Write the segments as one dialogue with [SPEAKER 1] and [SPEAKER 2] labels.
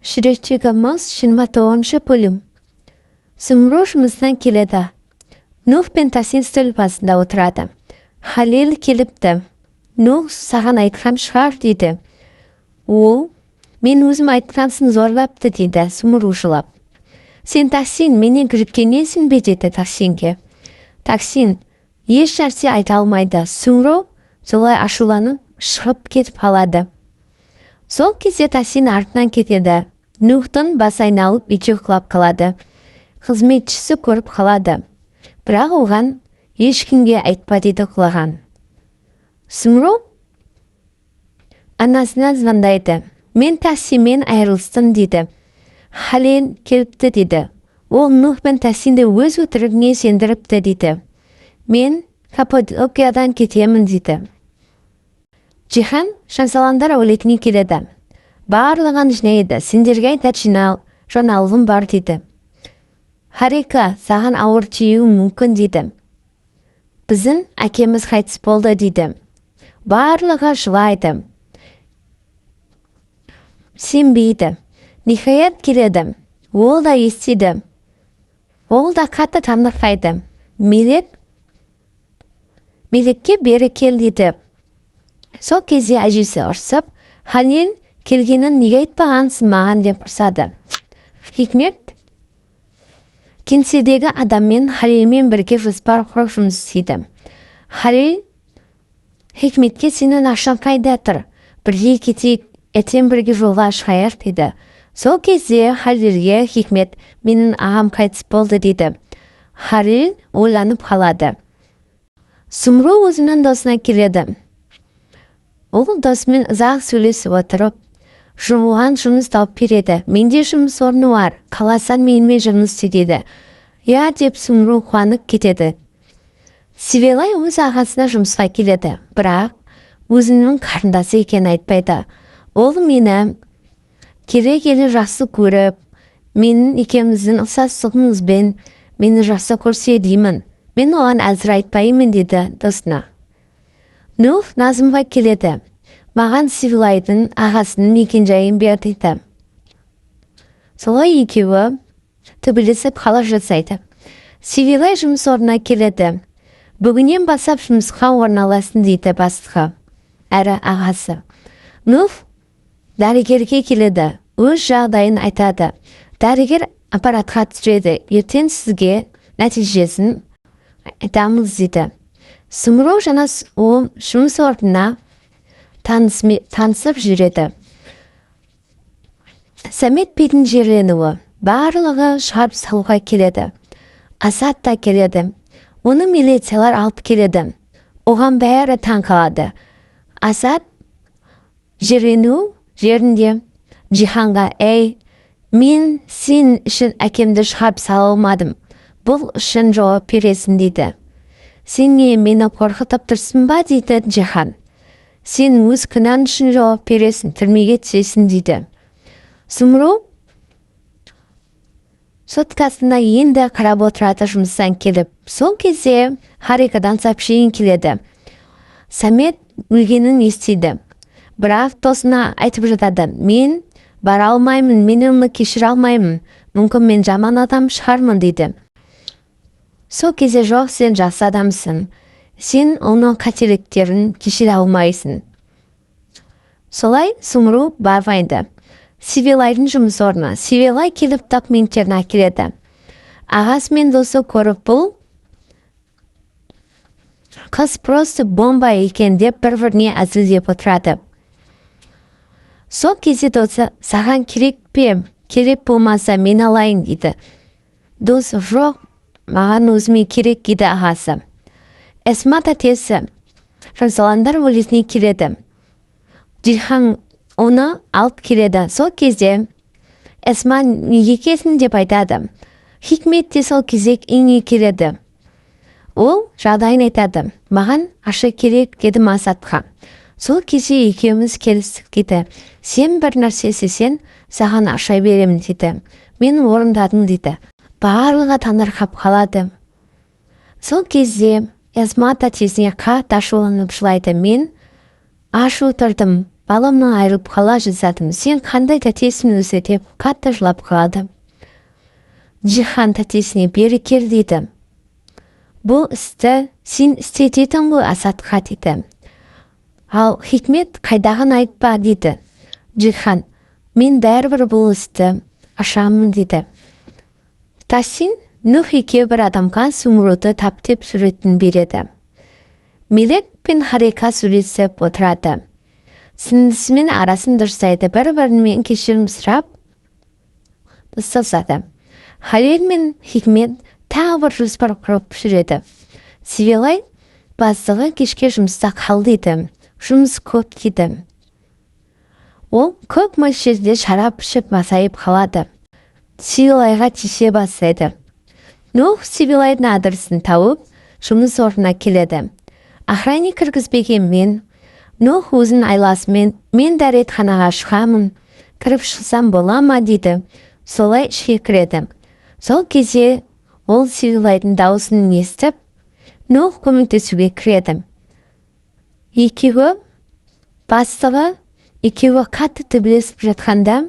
[SPEAKER 1] Шүречігіміз 29 бөлім. Сүмру жұмыстан келеді. Нух пен Тасин стөл басында отырады. Халел келіпті. Нух саған айтқан шығар дейді. Ол, мен өзім айтқансын зорлапты дейді Сүмру жылап. Сен Тасин, менен күріпкенесің бе деді Тасинге. Тасин, еш нәрсе айта алмайды. Сүмру солай ашуланып шығып кетіп қалады. Сол кезде Тасин артынан кетеді. Нухтың басы айналып үйде құлап қалады. Қызметшісі көріп қалады. Бірақ оған ешкімге айтпа дейді құлаған. Сүмру анасына звондайды. Мен Тасинмен айырылыстым дейді. Халел келіпті дейді. Ол Нух пен Тасинді өз өтірігіне сендіріпті дейді. Мен Каппадокиядан кетемін дейді. Джихан шансаландар әулетіне келеді. Барлығын жинайды. Сендерге айтатын жаңалығым бар дейді. Харика, саған ауыр тиюі мүмкін дейді. Біздің әкеміз қайтыс болды дейді. Барлығы жылайды. Сенбейді. Нихаят келеді. Ол да естиді. Ол да қатты таңырқайды. Мелекке бері кел дейді. Сол кезде әжесі ұрсып, Халел келгенін неге айтпағансың маған деп ұрсады. Хикмет кеңседегі адаммен Халелмен бірге жоспар құрып жұмыс істейді. Халел Хикметке сенің ақшаң қайда тұр? Бірге кетейік, ертең бірге жолға шығайық дейді. Сол кезде Халелге Хикмет менің ағам қайтыс болды дейді. Халел ойланып қалады. Сүмру өзінің досына келеді. Ол досымен ұзақ сөйлесіп отырып, жұмылған жұмыс тауып береді. Менде жұмыс орны бар, қаласан менімен жұмыс істейді. Я деп Сүмру қуанып кетеді. Севелай өз ағасына жұмысқа келеді, бірақ өзінің қарындасы екенін айтпайды. Ол мені келе жақсы көріп, менің екеуміздің ұқсастығымызбен мені жақсы көрсе деймін. Мен оған әзір айтпаймын дейді досына. Нух Назымға келеді. Маған Севелайдың ағасының мекен-жайын бер дейді. Солай екеуі төбелесіп қала жасайды. Севелай жұмыс орнына келеді. Бүгіннен бастап жұмысқа орналассын дейді бастығы, әрі ағасы. Нух дәрігерге келеді. Өз жағдайын айтады. Дәрігер аппаратқа түсіреді. Ертең сізге нәтижесін айтамыз дейді. Сүмру жаңа жұмыс орнына танысып жүреді. Самет бетін жерленуі барлығы шығарып салуға келеді. Асад та келеді. Оны милициялар алып келеді. Оған бәрі таң қалады. Асад жерлену жерінде Джиханға, мен сен үшін әкемді шығарып сала алмадым. Бұл үшін жауап бересің дейді. Сен не мені қорқытып тұрсың ба дейді Джихан. Сен өз күнәң үшін жауап бересің, түрмеге түсесің дейді. Сүмру соткасына енді қарап отырады жұмыстан келіп. Сол кезде Харикадан сообщение келеді. Самет өлгенін естиді. Бірақ досына айтып жатады. Мен бара алмаймын, мен оны кешіре алмаймын. Мүмкін мен жаман адам шығармын дейді. Сол кезде жоқ, сен жақсы адамсың. Сен оның қателіктерін кешіре алмайсың. Солай Сүмру бармайды. Севелайдың жұмыс орнына. Севелай келіп документтерін әкеледі. Ағасы мен досы көріп бұл қыз просто бомба екен деп бір-біріне әзілдеп отырады. Сол кезде досы саған керек пе? Керек болмаса мен алайын дейді. Досы жоқ, маған өзіме керек дейді ағасы. Эсма тәтесі шансаландар өлесіне келеді. Джихан оны алып келеді. Сол кезде Эсма неге келсің деп айтады. Хикмет те сол кезде үйіне келеді. Ол жағдайын айтады. Маған ақша керек деді Масатқа. Сол кезде екеуміз келістік дейді. Сен бір нәрсе істесең, саған ақша беремін дейді. Мен орындадым дейді. Барлығы таңырқап қалады. Сол кезде Эсма тәтесіне қатты ашуланып жылайды. Мен ашу тұрдым. баламнан айырылып қала жаздадым. Сен қандай тәтесің өзі деп қатты жылап қалады. Джихан тәтесіне бері кел дейді. Бұл істі сен істететін ғой Асадқа дейді. Ал Хикмет қайдағын айтпа дейді. Джихан, мен бәрібір бұл істі ашамын дейді. Тасин Нух екеуі бір адамға Сүмруді таптеп суретін береді. Мелек пен Харика сөйлесіп отырады. Сіңлісімен арасын дұрыстайды, бір-бірімен кешірім сұрап тастасады. Халел мен Хикмет тағы бір жоспар құрып жүреді. Сибилай бастығы кешке жұмыста қалды еді. Жұмыс көп дейді. Ол көп мөлшерде шарап ішіп масайып қалады. Сибилайға тиісе бастайды. Нух Сибилайдың адресін тауып, жұмыс орнына келеді. Охранник кіргізбегенмен, Нух өзінің айласымен мен дәретханаға шығамын, кіріп шықсам бола ма дейді. Солай ішке кіреді. Сол кезде ол Сибилайдың дауысын естіп, Нух көмектесуге кіреді. Екеуі бастығы екеуі қатты төбелесіп жатқанда,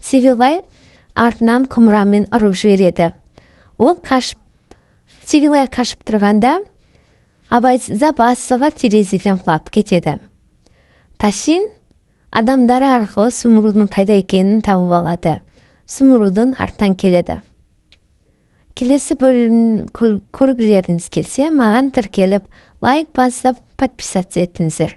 [SPEAKER 1] Сибилай артынан құмырамен ұрып жібереді. Сибилай қашып тұрғанда, абайсызда бастығы терезеден құлап кетеді. Тасин адамдары арқылы Сүмрудың қайда екенін тауып алады. Сүмрудың артынан келеді. Келесі бөлімін көргілеріңіз келсе, маған тіркеліп, лайк басып, подписаться етіңіздер.